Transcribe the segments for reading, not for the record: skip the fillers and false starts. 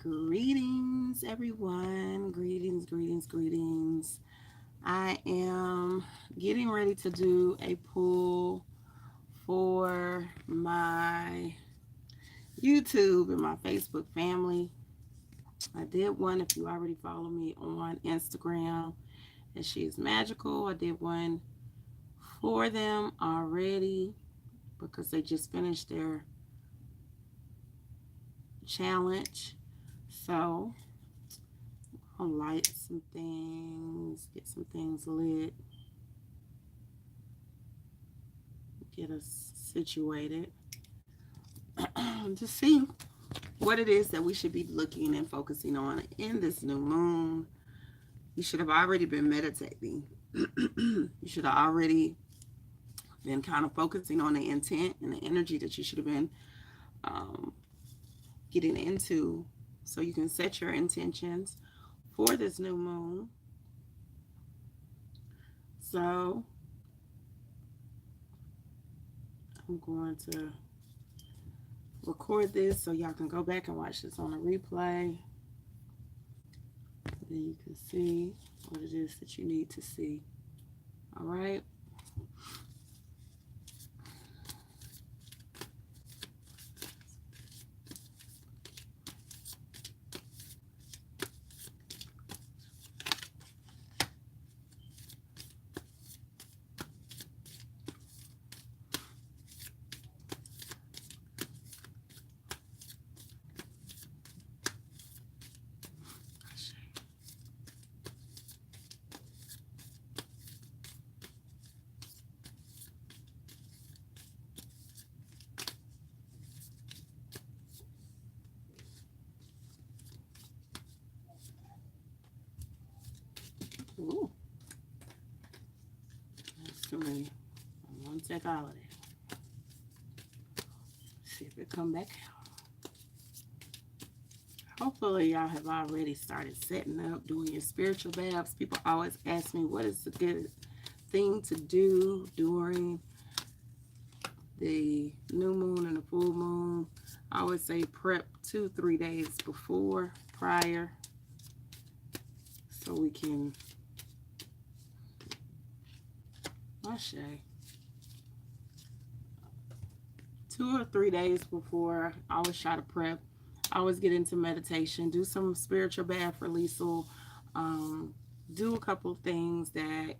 Greetings, everyone. Greetings, greetings, greetings. I am getting ready to do a pull for my YouTube and my Facebook family. I did one if you already follow me on Instagram, and she is magical. I did one for them already because they just finished their challenge. So I'll light some things, get some things lit, get us situated to see what it is that we should be looking and focusing on in this new moon. You should have already been meditating. You should have already been kind of focusing on the intent and the energy that you should have been um, getting into so you can set your intentions for this new moon. So I'm going to record this so y'all can go back and watch this on a replay. Then you can see what it is that you need to see. All right. Ooh, that's too many. I want to take all of it. See if it come back out. Hopefully y'all have already started setting up, doing your spiritual baths. People always ask me what is the good thing to do during the new moon and the full moon. I always say prep 2-3 days before, prior, so we can Ashe. 2 or 3 days before, I always try to prep. I always get into meditation, do some spiritual bath releasal, do a couple things that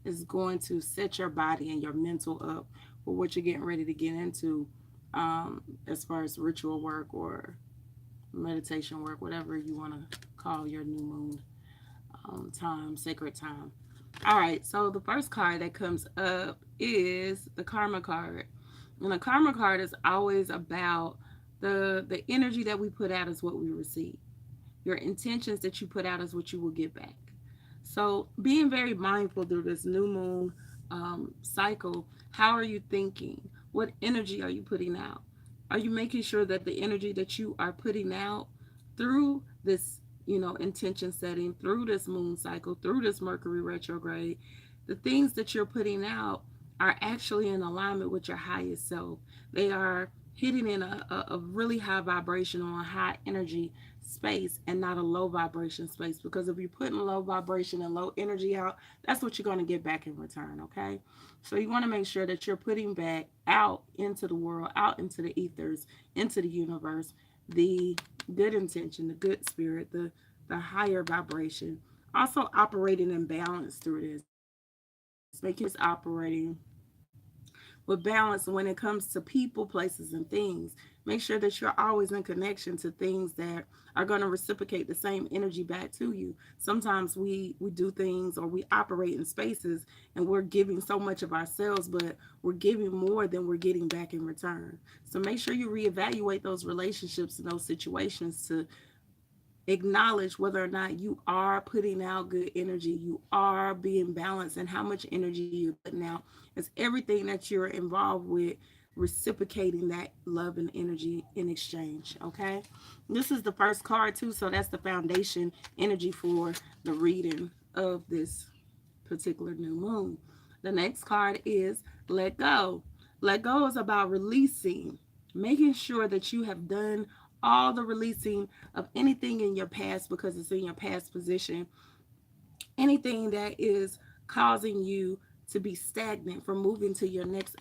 is going to set your body and your mental up for what you're getting ready to get into, as far as ritual work or meditation work, whatever you want to call your new moon time, sacred time. All right, so the first card that comes up is the karma card. And the karma card is always about the energy that we put out is what we receive. Your intentions that you put out is what you will get back. So being very mindful through this new moon cycle, how are you thinking? What energy are you putting out? Are you making sure that the energy that you are putting out through this, intention setting, through this moon cycle, through this Mercury retrograde, the things that you're putting out are actually in alignment with your highest self. They are hitting in a really high vibration or a high energy space and not a low vibration space, because if you're putting low vibration and low energy out, that's what you're going to get back in return. Okay, so you want to make sure that you're putting back out into the world, out into the ethers, into the universe, the good intention, the good spirit, the higher vibration. Also operating in balance through this, making sure that you're operating with balance when it comes to people, places, and things. Make sure that you're always in connection to things that are going to reciprocate the same energy back to you. Sometimes we do things or we operate in spaces and we're giving so much of ourselves, but we're giving more than we're getting back in return. So make sure you reevaluate those relationships and those situations to acknowledge whether or not you are putting out good energy, you are being balanced, and how much energy you're putting out. It's everything that you're involved with reciprocating that love and energy in exchange. Okay. This is the first card, too. So that's the foundation energy for the reading of this particular new moon. The next card is let go. Let go is about releasing, making sure that you have done all the releasing of anything in your past because it's in your past position, anything that is causing you to be stagnant from moving to your next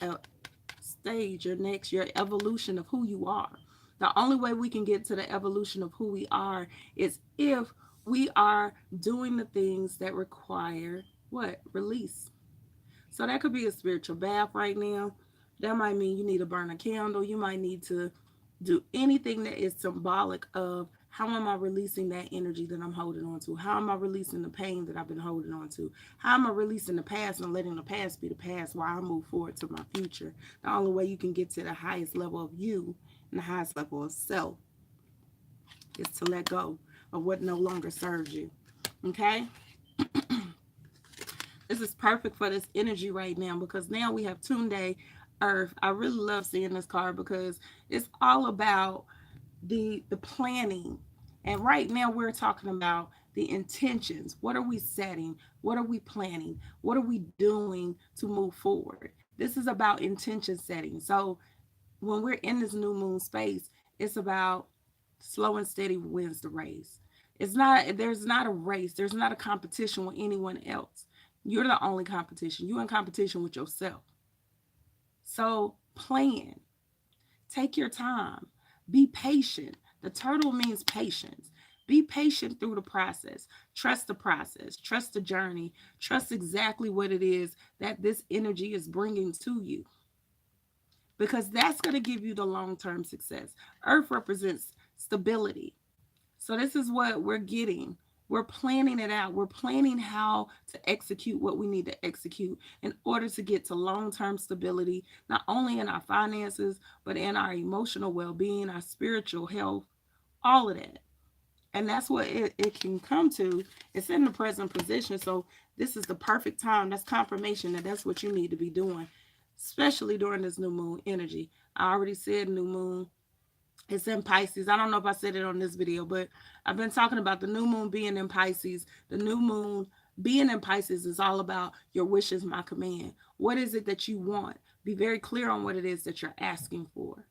stage, your evolution of who you are. The only way we can get to the evolution of who we are is if we are doing the things that require what? Release. So that could be a spiritual bath right now. That might mean you need to burn a candle. You might need to do anything that is symbolic of how am I releasing that energy that I'm holding on to? How am I releasing the pain that I've been holding on to? How am I releasing the past and letting the past be the past while I move forward to my future? The only way you can get to the highest level of you and the highest level of self is to let go of what no longer serves you. Okay? This is perfect for this energy right now because now we have Tunde Earth. I really love seeing this card because it's all about the planning. And right now we're talking about the intentions. What are we setting? What are we planning? What are we doing to move forward? This is about intention setting. So when we're in this new moon space, it's about slow and steady wins the race. There's not a race, there's not a competition with anyone else. You're the only competition. You're in competition with yourself. So plan, take your time, be patient. The turtle means patience. Be patient through the process. Trust the process. Trust the journey. Trust exactly what it is that this energy is bringing to you because that's going to give you the long term success. Earth represents stability. So, this is what we're getting. We're planning it out. We're planning how to execute what we need to execute in order to get to long term stability, not only in our finances, but in our emotional well being, our spiritual health, all of that. And that's what it can come to. It's in the present position. So, this is the perfect time. That's confirmation that that's what you need to be doing, especially during this new moon energy. I already said new moon. It's in Pisces. I don't know if I said it on this video, but I've been talking about the new moon being in Pisces. The new moon being in Pisces is all about your wishes, my command. What is it that you want? Be very clear on what it is that you're asking for.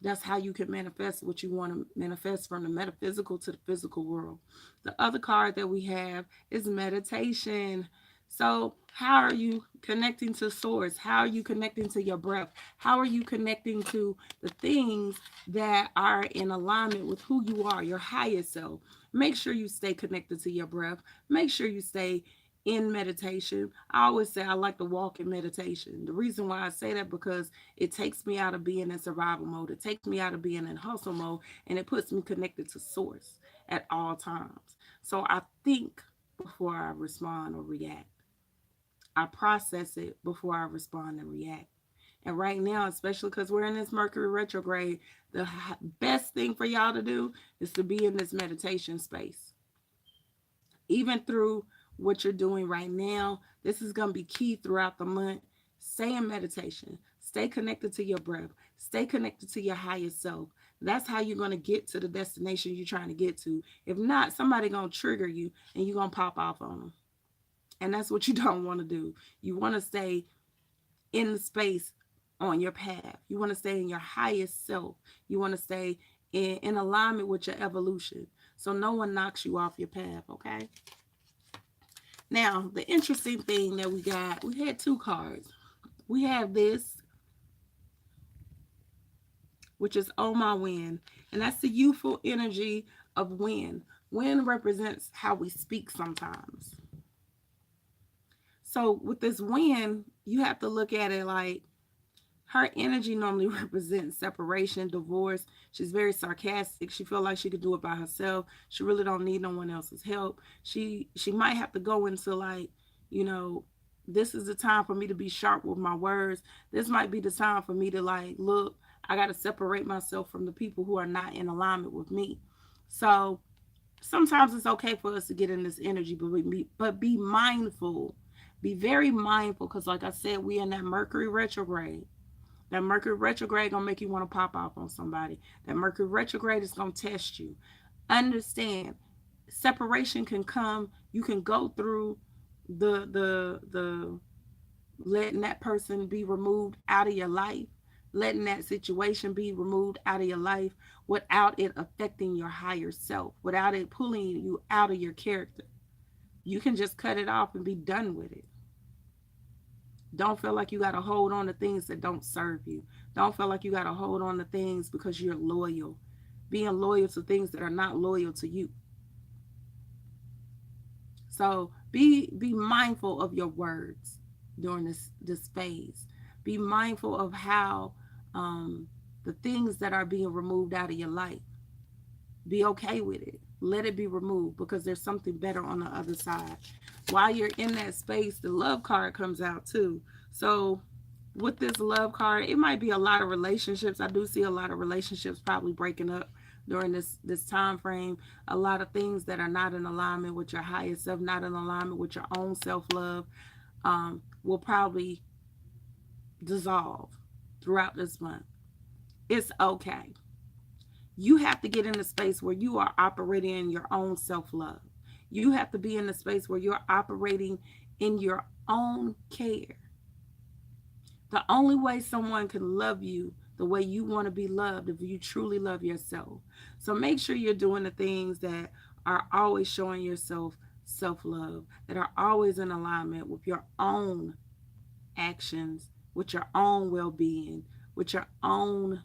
That's how you can manifest what you want to manifest from the metaphysical to the physical world. The other card that we have is meditation. So, how are you connecting to source? How are you connecting to your breath? How are you connecting to the things that are in alignment with who you are, your highest self? Make sure you stay connected to your breath. Make sure you stay in meditation. I always say I like to walk in meditation. The reason why I say that because it takes me out of being in survival mode. It takes me out of being in hustle mode and it puts me connected to source at all times. So I think before I respond or react. I process it before I respond and react. And right now, especially because we're in this Mercury retrograde, the best thing for y'all to do is to be in this meditation space. Even through what you're doing right now, this is going to be key throughout the month. Stay in meditation. Stay connected to your breath. Stay connected to your highest self. That's how you're going to get to the destination you're trying to get to. If not, somebody going to trigger you and you're going to pop off on them. And that's what you don't want to do. You want to stay in the space on your path. You want to stay in your highest self. You want to stay in alignment with your evolution. So no one knocks you off your path, okay? Now, the interesting thing that we had two cards. We have this, which is Oh My Wind. And that's the youthful energy of wind. Wind represents how we speak sometimes. So with this wind, you have to look at it like her energy normally represents separation, divorce. She's very sarcastic. She feels like she could do it by herself. She really don't need no one else's help. She might have to go into like, you know, this is the time for me to be sharp with my words. This might be the time for me to like, look, I got to separate myself from the people who are not in alignment with me. So sometimes it's okay for us to get in this energy, but be mindful. Be very mindful because, like I said, we in that Mercury retrograde. That Mercury retrograde gonna make you want to pop off on somebody. That Mercury retrograde is gonna test you. Understand, separation can come. You can go through the letting that person be removed out of your life. letting that situation be removed out of your life without it affecting your higher self, without it pulling you out of your character. You can just cut it off and be done with it. Don't feel like you got to hold on to things that don't serve you. Don't feel like you got to hold on to things because you're loyal. Being loyal to things that are not loyal to you. So be mindful of your words during this phase. Be mindful of how the things that are being removed out of your life. Be okay with it. Let it be removed because there's something better on the other side. While you're in that space, the love card comes out too. So with this love card, it might be a lot of relationships. I do see a lot of relationships probably breaking up during this time frame. A lot of things that are not in alignment with your highest self, not in alignment with your own self love, will probably dissolve throughout this month. It's okay. You have to get in a space where you are operating in your own self love. You have to be in a space where you're operating in your own care. The only way someone can love you the way you want to be loved if you truly love yourself. So make sure you're doing the things that are always showing yourself self love, that are always in alignment with your own actions, with your own well being, with your own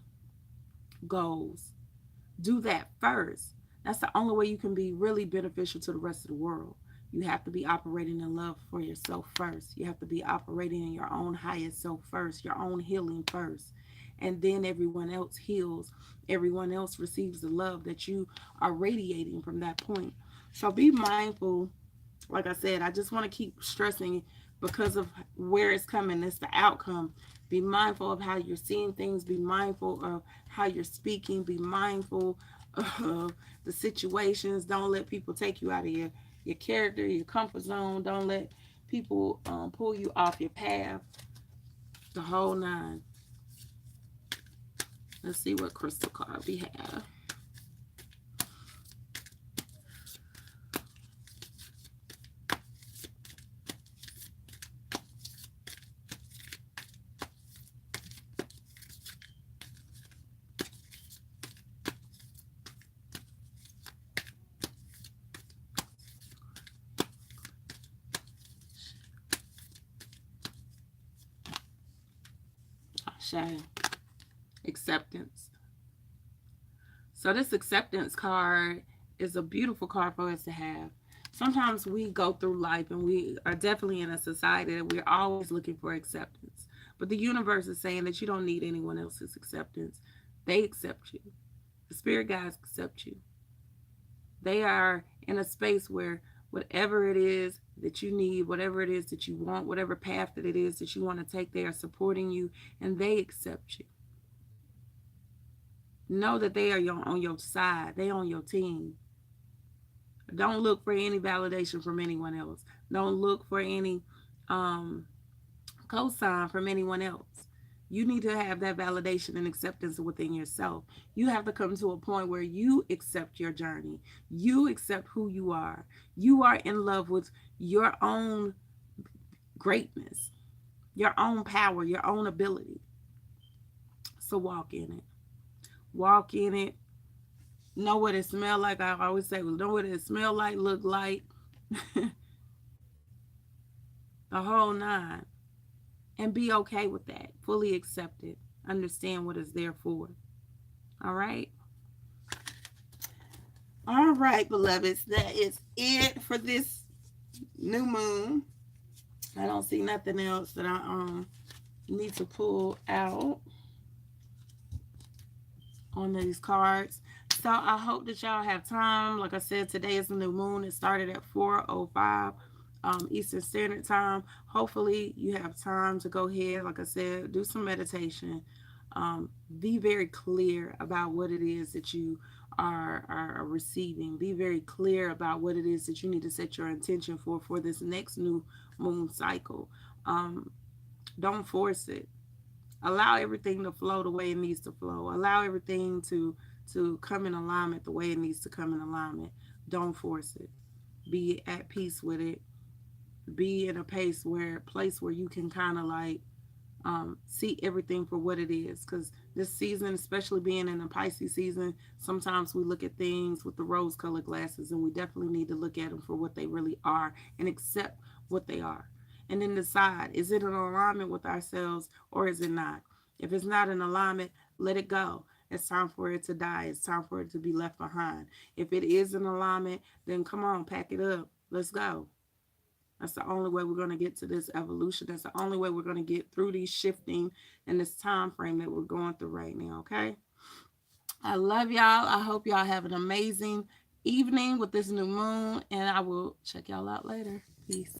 goals. Do that first. That's the only way you can be really beneficial to the rest of the world. You have to be operating in love for yourself first. You have to be operating in your own highest self first, your own healing first. And then everyone else heals. Everyone else receives the love that you are radiating from that point. So be mindful. Like I said, I just want to keep stressing because of where it's coming. It's the outcome. Be mindful of how you're seeing things. Be mindful of how you're speaking. Be mindful of the situations. Don't let people take you out of your character, your comfort zone. Don't let people pull you off your path. The whole nine. Let's see what crystal card we have. Shay. Acceptance. So this acceptance card is a beautiful card for us to have. Sometimes we go through life and we are definitely in a society that we're always looking for acceptance. But the universe is saying that you don't need anyone else's acceptance. They accept you. The spirit guides accept you. They are in a space where whatever it is that you need, whatever it is that you want, whatever path that it is that you want to take, they are supporting you and they accept you. Know that they are on your side. They on your team. Don't look for any validation from anyone else. Don't look for any um, cosign from anyone else. You need to have that validation and acceptance within yourself. You have to come to a point where you accept your journey. You accept who you are. You are in love with your own greatness, your own power, your own ability. So walk in it. Walk in it. Know what it smell like. I always say, know what it smell like, look like, the whole nine. And be okay with that. Fully accept it. Understand what it's there for. All right. All right, beloveds. That is it for this new moon. I don't see nothing else that I need to pull out on these cards. So I hope that y'all have time. Like I said, today is the new moon. It started at 4:05 Eastern Standard Time. Hopefully you have time to go ahead, like I said, do some meditation. Be very clear about what it is that you are receiving. Be very clear about what it is that you need to set your intention for this next new moon cycle. Don't force it. Allow everything to flow the way it needs to flow. Allow everything to come in alignment the way it needs to come in alignment. Don't force it. Be at peace with it. Be in a place where you can kind of like see everything for what it is. Because this season, especially being in the Pisces season, sometimes we look at things with the rose colored glasses, and we definitely need to look at them for what they really are and accept what they are. And then decide, is it in alignment with ourselves or is it not? If it's not in alignment, let it go. It's time for it to die. It's time for it to be left behind. If it is in alignment, then come on, pack it up. Let's go. That's the only way we're going to get to this evolution. That's the only way we're going to get through these shifting and this time frame that we're going through right now. Okay. I love y'all. I hope y'all have an amazing evening with this new moon. And I will check y'all out later. Peace.